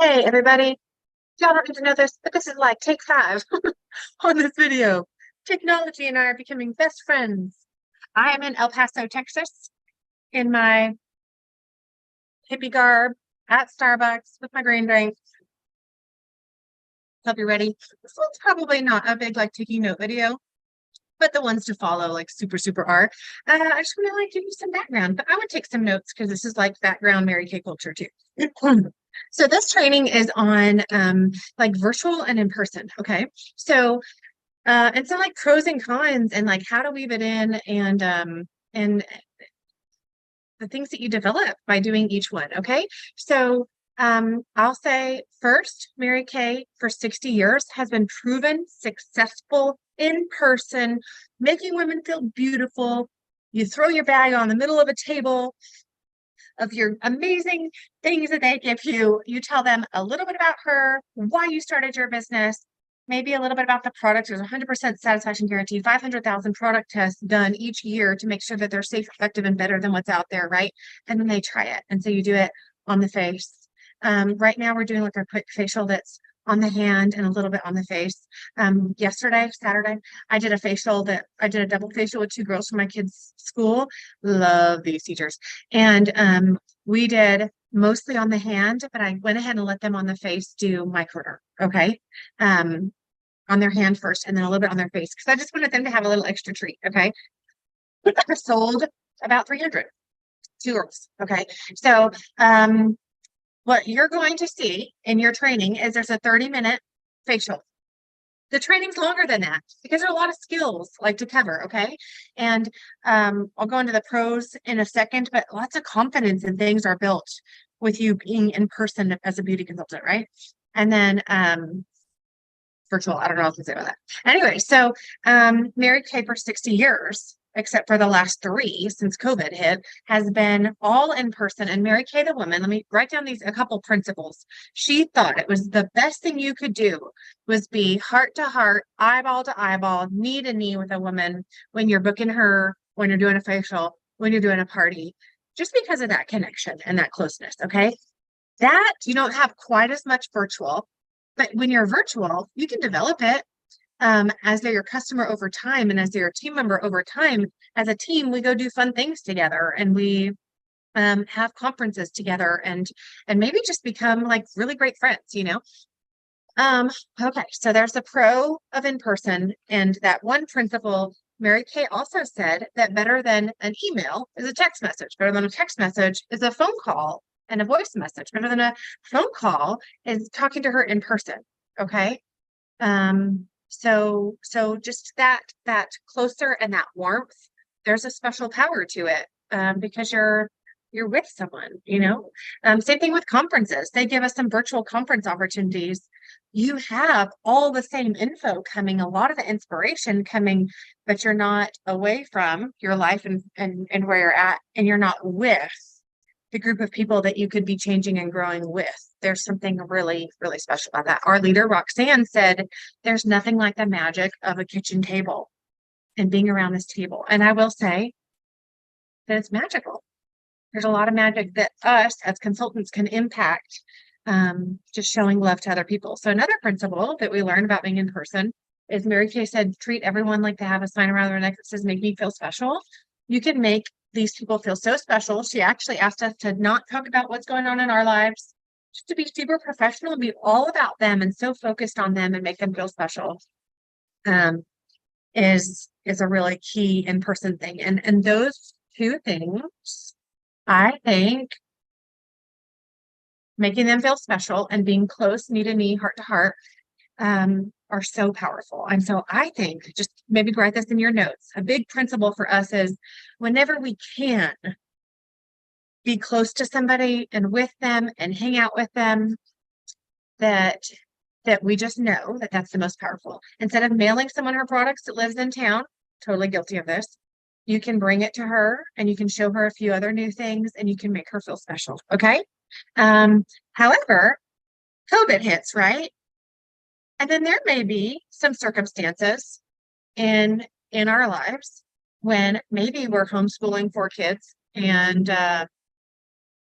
Hey everybody, y'all don't need to know this, but this is like take five on this video. Technology and I are becoming best friends. I am in El Paso, Texas, in my hippie garb at Starbucks with my green drink. Hope you're ready. This one's probably not a big like taking note video, but the ones to follow like super are. I just want to like give you some background, but I would take some notes because this is like background Mary Kay culture too. So this training is on like virtual and in person. Okay. So and so like pros and cons and like how to weave it in and the things that you develop by doing each one. Okay. So I'll say first, Mary Kay for 60 years has been proven successful in person, making women feel beautiful. You throw your bag on the middle of a table of your amazing things that they give you. You tell them a little bit about her, why you started your business, maybe a little bit about the product. There's 100% satisfaction guarantee, 500,000 product tests done each year to make sure that they're safe, effective, and better than what's out there, right? And then they try it. And so you do it on the face. Right now, we're doing like a quick facial that's on the hand and a little bit on the face. Yesterday, Saturday, I did a double facial with two girls from my kids' school. Love these teachers. And we did mostly on the hand, but I went ahead and let them on the face do microderm. Okay. On their hand first and then a little bit on their face because I just wanted them to have a little extra treat. Okay. I sold about 300, two girls. Okay. So, what you're going to see in your training is there's a 30-minute facial. The training's longer than that because there are a lot of skills like to cover, okay? And I'll go into the pros in a second, but lots of confidence and things are built with you being in person as a beauty consultant, right? And then virtual, I don't know what to say about that. Anyway, so Mary Kay for 60 years, except for the last 3 since COVID hit, has been all in person. And Mary Kay, the woman, let me write down a couple principles. She thought it was the best thing you could do was be heart to heart, eyeball to eyeball, knee to knee with a woman when you're booking her, when you're doing a facial, when you're doing a party, just because of that connection and that closeness. Okay. That you don't have quite as much virtual, but when you're virtual, you can develop it as they're your customer over time and as they're your team member over time. As a team, we go do fun things together and we have conferences together and maybe just become like really great friends, you know? Okay, so there's the pro of in person, and that one principle. Mary Kay also said that better than an email is a text message. Better than a text message is a phone call and a voice message. Better than a phone call is talking to her in person. Okay. So just that closer and that warmth, there's a special power to it because you're with someone, you know. Same thing with conferences. They give us some virtual conference opportunities. You have all the same info coming, a lot of the inspiration coming, but you're not away from your life and where you're at, and you're not with the group of people that you could be changing and growing with. There's something really special about that. Our leader, Roxanne, said there's nothing like the magic of a kitchen table and being around this table. And I will say that it's magical. There's a lot of magic that us as consultants can impact, just showing love to other people. So another principle that we learned about being in person is Mary Kay said, treat everyone like they have a sign around their neck that says, make me feel special. You can make these people feel so special. She actually asked us to not talk about what's going on in our lives, just to be super professional and be all about them and so focused on them and make them feel special. Is a really key in-person thing. And those two things, I think, making them feel special and being close, knee to knee, heart to heart, are so powerful. And so I think, just maybe write this in your notes, a big principle for us is whenever we can be close to somebody and with them and hang out with them, that we just know that that's the most powerful. Instead of mailing someone her products that lives in town, totally guilty of this, you can bring it to her and you can show her a few other new things and you can make her feel special. Okay. However, COVID hits, right? And then there may be some circumstances in our lives when maybe we're homeschooling 4 kids and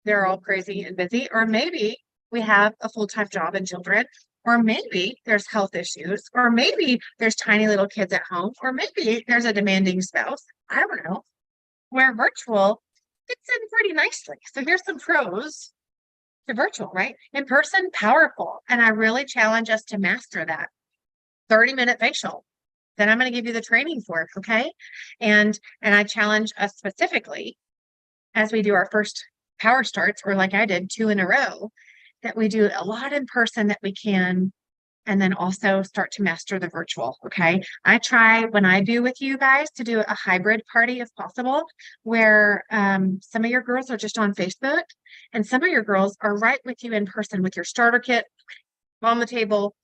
they're all crazy and busy, or maybe we have a full-time job and children, or maybe there's health issues, or maybe there's tiny little kids at home, or maybe there's a demanding spouse. I don't know. Where virtual fits in pretty nicely. So here's some pros to virtual, right? In person, powerful. And I really challenge us to master that 30-minute facial that I'm going to give you the training for, okay? And I challenge us specifically as we do our first power starts, or like I did 2 in a row, that we do a lot in person that we can, and then also start to master the virtual, okay? I try when I do with you guys to do a hybrid party if possible, where some of your girls are just on Facebook and some of your girls are right with you in person with your starter kit on the table,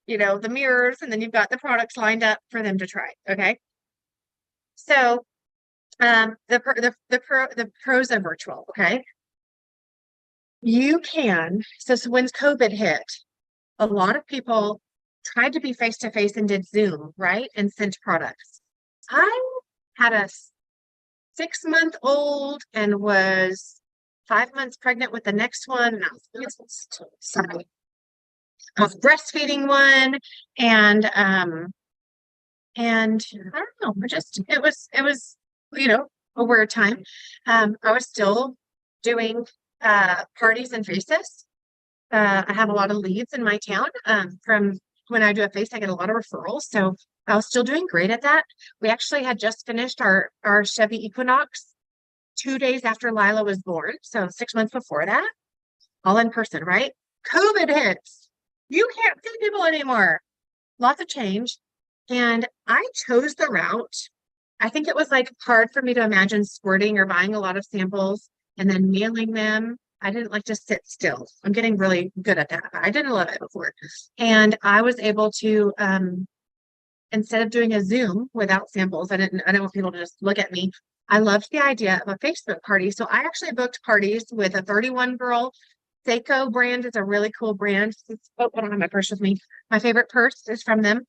you know, the mirrors, and then you've got the products lined up for them to try, okay? So the pros of virtual, okay? You can, so when COVID hit, a lot of people tried to be face-to-face and did Zoom, right? And sent products. I had a 6-month-old and was 5 months pregnant with the next one. And I was breastfeeding one, and I don't know, it was, you know, a weird time. I was still doing parties and faces. I have a lot of leads in my town. From when I do a face, I get a lot of referrals. So I was still doing great at that. We actually had just finished our Chevy Equinox 2 days after Lila was born. So 6 months before that, all in person, right? COVID hits. You can't see people anymore. Lots of change. And I chose the route. I think it was like hard for me to imagine squirting or buying a lot of samples and then mailing them. I didn't like to sit still. I'm getting really good at that. I didn't love it before. And I was able to, instead of doing a Zoom without samples, I didn't want people to just look at me. I loved the idea of a Facebook party. So I actually booked parties with a 31 girl. Seiko brand is a really cool brand. Oh, I don't have my purse with me. My favorite purse is from them.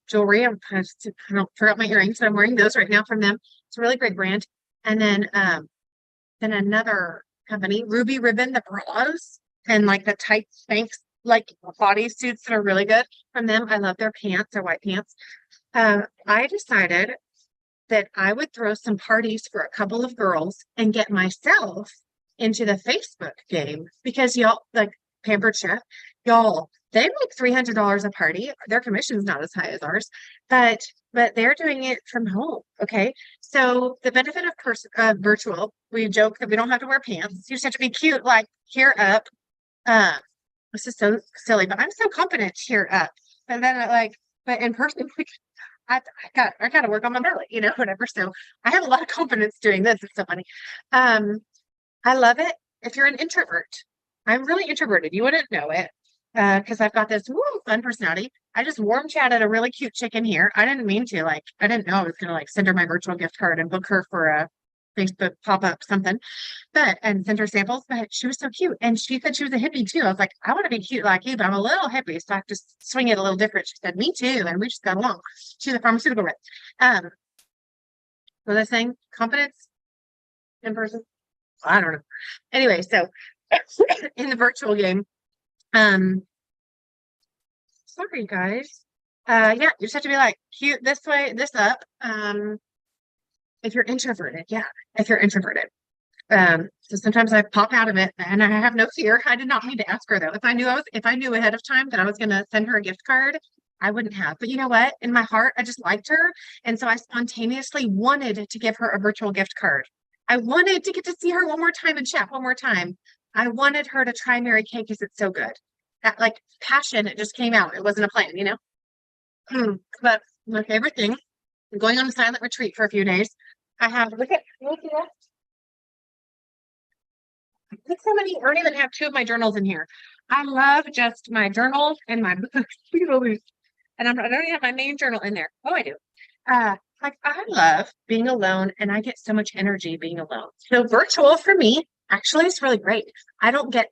Jewelry. I forgot my earrings, but I'm wearing those right now from them. It's a really great brand. And then another company, Ruby Ribbon, the bras and like the tight Spanx like body suits that are really good from them. I love their pants, their white pants. I decided that I would throw some parties for a couple of girls and get myself into the Facebook game, because y'all, like Pampered Chef, y'all, they make $300 a party. Their commission's not as high as ours, but they're doing it from home. Okay. So the benefit of virtual, we joke that we don't have to wear pants. You just have to be cute, like here up. This is so silly, but I'm so confident here up. And then but in person, like, I got to work on my belly, you know, whatever. So I have a lot of confidence doing this. It's so funny. I love it. If you're an introvert, I'm really introverted. You wouldn't know it. Because I've got this fun personality. I just warm chatted a really cute chick in here. I didn't mean to, I didn't know I was gonna send her my virtual gift card and book her for a Facebook pop-up something, and send her samples. But she was so cute, and she said she was a hippie too. I was like, I want to be cute like you, but I'm a little hippie, so I have to swing it a little different. She said, me too, and we just got along. She's a pharmaceutical rep. Was I saying confidence in person? I don't know. Anyway, so in the virtual game. Sorry guys. Yeah, you just have to be like cute this way, this up. If you're introverted, yeah, if you're introverted. So sometimes I pop out of it and I have no fear. I did not mean to ask her though. If I knew ahead of time that I was gonna send her a gift card, I wouldn't have. But you know what? In my heart, I just liked her. And so I spontaneously wanted to give her a virtual gift card. I wanted to get to see her one more time and chat one more time. I wanted her to try Mary Kay because it's so good. That passion, it just came out. It wasn't a plan, you know? But my favorite thing, I'm going on a silent retreat for a few days. I have, look at that. Look how many, I don't even have 2 of my journals in here. I love just my journals and my books. And I don't even have my main journal in there. Oh, I do. I love being alone, and I get so much energy being alone. So virtual for me, actually, it's really great. I don't get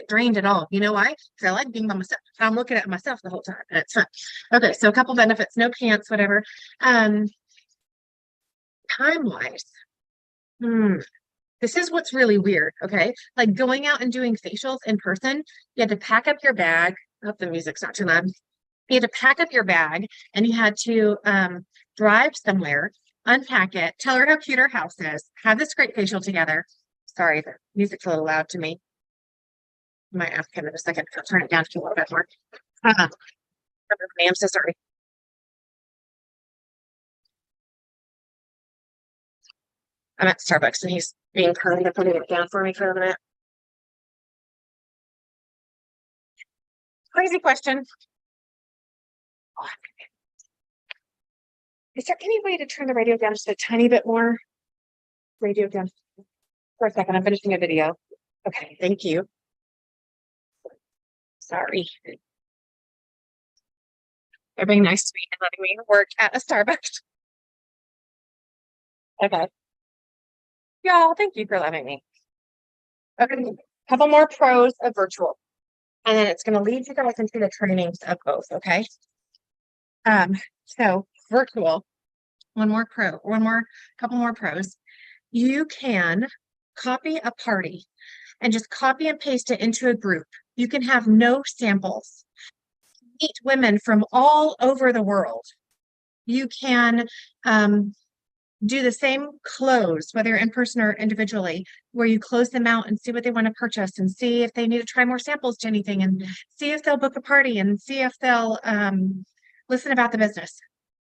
drained at all. You know why? Because I like being by myself. I'm looking at myself the whole time, and it's fun. Okay, so a couple benefits, no pants, whatever. Time-wise, This is what's really weird, okay? Like going out and doing facials in person, you had to pack up your bag. I hope the music's not too loud. You had to pack up your bag and you had to drive somewhere, unpack it, tell her how cute her house is, have this great facial together. Sorry, the music's a little loud to me. I might ask him in a second to turn it down to a little bit more. I'm so sorry. I'm at Starbucks and he's being kind of putting it down for me for a minute. Crazy question. Is there any way to turn the radio down just a tiny bit more? Radio down for a second. I'm finishing a video. Okay, thank you. Sorry. They're being nice to me and letting me work at a Starbucks. Okay. Y'all, thank you for letting me. Okay, a couple more pros of virtual. And then it's going to lead you guys into the trainings of both, okay? So virtual, couple more pros. You can copy a party and just copy and paste it into a group. You can have no samples. Meet women from all over the world. You can do the same close, whether in person or individually, where you close them out and see what they want to purchase and see if they need to try more samples to anything and see if they'll book a party and see if they'll listen about the business.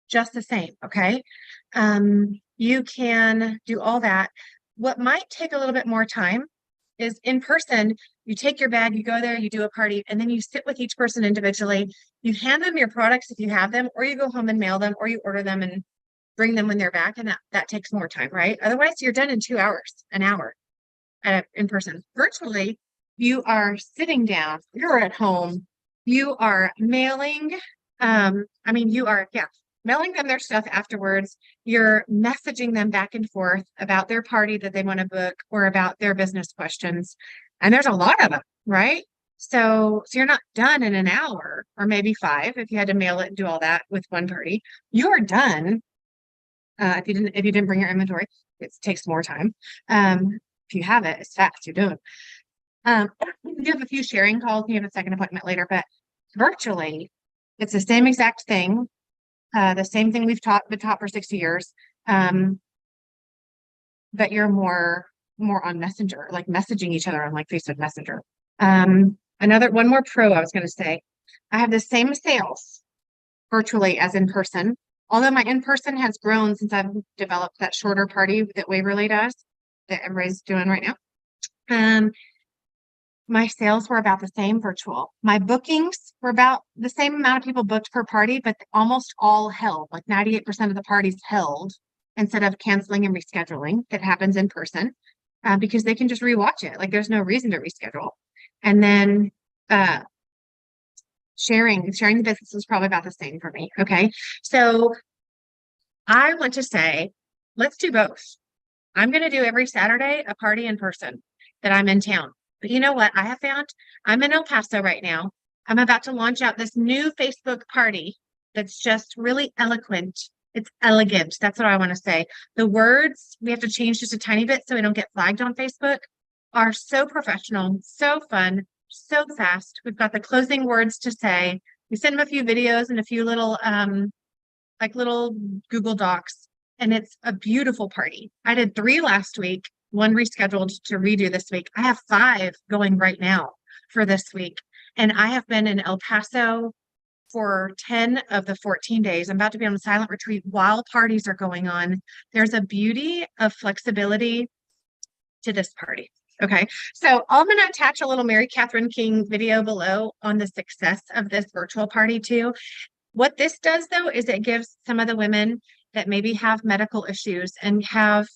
Just the same, okay? You can do all that. What might take a little bit more time is in person, you take your bag, you go there, you do a party, and then you sit with each person individually. You hand them your products if you have them, or you go home and mail them, or you order them and bring them when they're back, and that takes more time, right? Otherwise, you're done in 2 hours, an hour in person. Virtually, you are sitting down, you're at home, you are mailing, mailing them their stuff afterwards. You're messaging them back and forth about their party that they want to book or about their business questions. And there's a lot of them, right? So you're not done in an hour or maybe 5 if you had to mail it and do all that with one party. You're done. If you didn't bring your inventory, it takes more time. If you have it, it's fast, you're doing. You have a few sharing calls, you have a second appointment later, but virtually it's the same exact thing. The same thing we've been taught for 60 years. But you're more on Messenger, like messaging each other on like Facebook Messenger. One more pro I was going to say, I have the same sales virtually as in person. Although my in-person has grown since I've developed that shorter party that Waverly does, that everybody's doing right now. My sales were about the same virtual. My bookings were about the same amount of people booked per party, but almost all held, like 98% of the parties held instead of canceling and rescheduling that happens in person because they can just rewatch it. Like there's no reason to reschedule. And then sharing the business is probably about the same for me. Okay. So I want to say, let's do both. I'm going to do every Saturday a party in person that I'm in town. But you know what I have found? I'm in El Paso right now. I'm about to launch out this new Facebook party that's just really eloquent. It's elegant. That's what I want to say. The words, we have to change just a tiny bit so we don't get flagged on Facebook, are so professional, so fun, so fast. We've got the closing words to say. We send them a few videos and a few little little Google Docs, and it's a beautiful party. I did 3 last week, 1 rescheduled to redo this week. I have 5 going right now for this week. And I have been in El Paso for 10 of the 14 days. I'm about to be on a silent retreat while parties are going on. There's a beauty of flexibility to this party. Okay, so I'm going to attach a little Mary Catherine King video below on the success of this virtual party too. What this does though is it gives some of the women that maybe have medical issues and have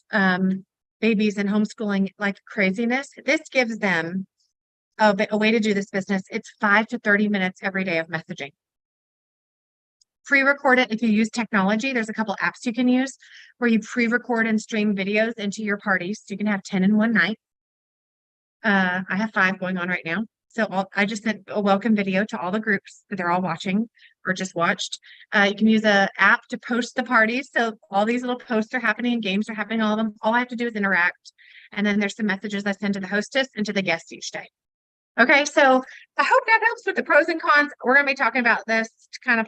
babies and homeschooling like craziness, this gives them a way to do this business. It's 5 to 30 minutes every day of messaging. Pre-record it if you use technology. There's a couple apps you can use where you pre-record and stream videos into your parties. So you can have 10 in one night. I have 5 going on right now. So I just sent a welcome video to all the groups that they're all watching or just watched. You can use an app to post the parties. So all these little posts are happening and games are happening, all of them. All I have to do is interact. And then there's some messages I send to the hostess and to the guests each day. Okay, so I hope that helps with the pros and cons. We're going to be talking about this kind of